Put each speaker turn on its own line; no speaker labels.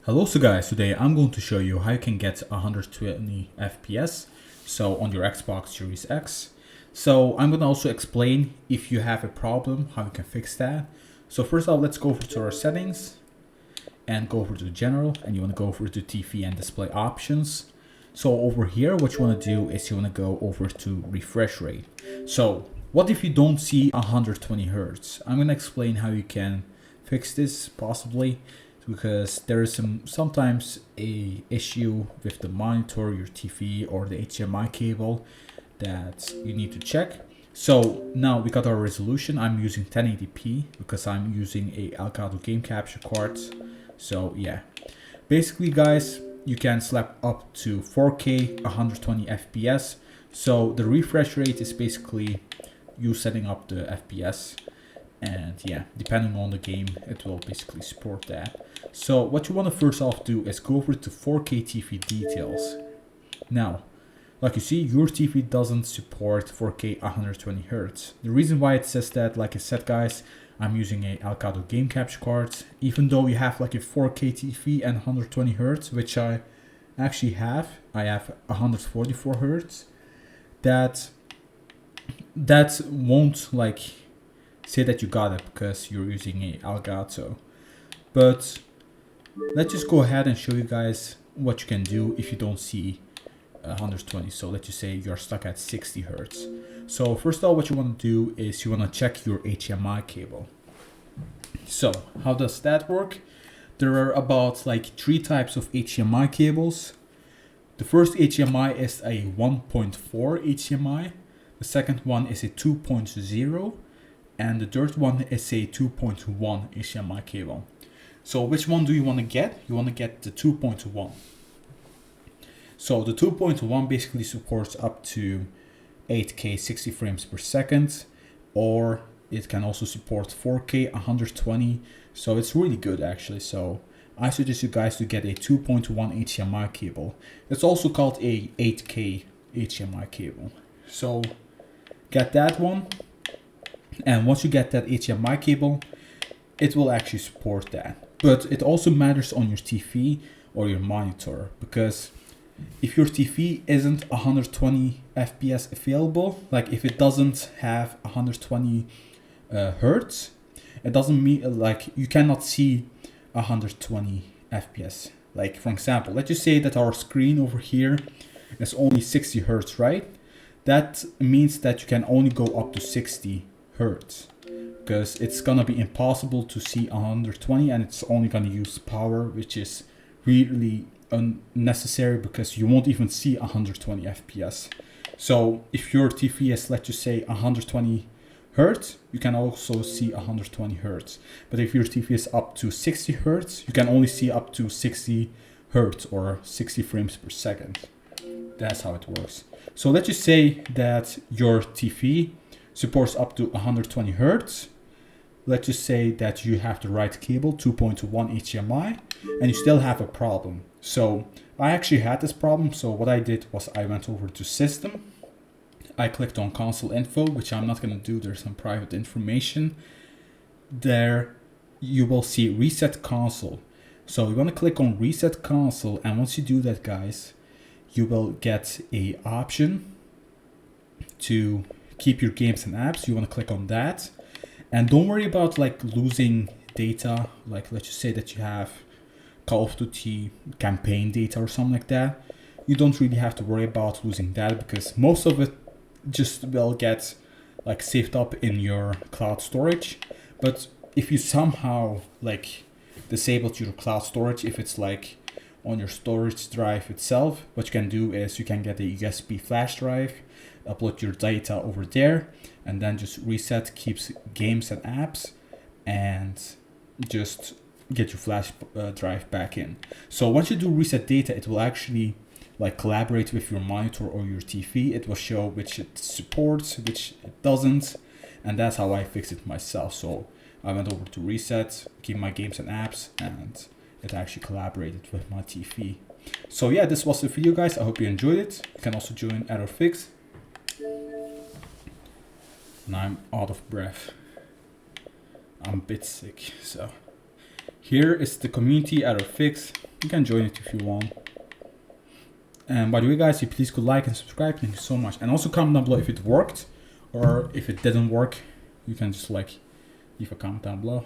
Hello, so guys, today I'm going to show you how you can get 120 FPS, so on your Xbox Series X. So I'm going to also explain if you have a problem, how you can fix that. So first of all, let's go over to our settings and go over to general, and you want to go over to TV and display options. So over here, what you want to do is you want to go over to refresh rate. So what if you don't see 120 Hertz? I'm going to explain how you can fix this possibly, because there is sometimes a issue with the monitor, your TV, or the HDMI cable that you need to check. So now we got our resolution. I'm using 1080p because I'm using a Elgato game capture card. So yeah, basically guys, you can slap up to 4K 120 FPS. So the refresh rate is basically you setting up the FPS. And yeah, depending on the game, it will basically support that. So what you want to first off do is go over to 4K TV details. Now, like you see, your TV doesn't support 4K 120 Hz. The reason why it says that, like I said guys, I'm using a Elgato game capture card. Even though you have like a 4K TV and 120 Hz, which I actually have. I have 144 Hz. That won't like say that you got it because you're using a Elgato. But let's just go ahead and show you guys what you can do if you don't see 120. So let's just say you're stuck at 60 Hertz. So first of all, what you want to do is you want to check your HDMI cable. So how does that work? There are about like 3 types of HDMI cables. The first HDMI is a 1.4 HDMI. The second one is a 2.0. And the third one is a 2.1 HDMI cable. So which one do you want to get? You want to get the 2.1. So the 2.1 basically supports up to 8K 60 frames per second, or it can also support 4K 120. So it's really good actually. So I suggest you guys to get a 2.1 HDMI cable. It's also called a 8K HDMI cable. So get that one. And once you get that HDMI cable, it will actually support that. But it also matters on your TV or your monitor, because if your TV isn't 120 FPS available, like if it doesn't have 120 Hertz, it doesn't mean like you cannot see 120 FPS. Like for example, let's just say that our screen over here is only 60 Hertz, right? That means that you can only go up to 60 Hertz, because it's gonna be impossible to see 120, and it's only gonna use power, which is really unnecessary because you won't even see 120 FPS. So if your TV is, let's just say 120 Hertz, you can also see 120 Hertz. But if your TV is up to 60 Hertz, you can only see up to 60 Hertz or 60 frames per second. That's how it works. So let's just say that your TV supports up to 120 Hertz. Let's just say that you have the right cable, 2.1 HDMI, and you still have a problem. So I actually had this problem. So what I did was I went over to System. I clicked on Console Info, which I'm not going to do. There's some private information. There you will see Reset Console. So you want to click on Reset Console, and once you do that, guys, you will get a option to keep your games and apps. You want to click on that, and don't worry about like losing data. Like let's just say that you have Call of Duty campaign data or something like that. You don't really have to worry about losing that, because most of it just will get like saved up in your cloud storage. But if you somehow like disabled your cloud storage, if it's like on your storage drive itself, what you can do is you can get a USB flash drive, upload your data over there, and then just reset, keeps games and apps, and just get your flash drive back in. So once you do reset data, it will actually like collaborate with your monitor or your TV. It will show which it supports, which it doesn't, and that's how I fixed it myself. So I went over to reset, keep my games and apps, and it actually collaborated with my TV. So yeah, this was the video guys. I hope you enjoyed it. You can also join Error Fix. And I'm out of breath. I'm a bit sick. So here is the community Error Fix. You can join it if you want. And by the way, guys, if you please could like and subscribe, thank you so much. And also comment down below if it worked, or if it didn't work, you can just like leave a comment down below.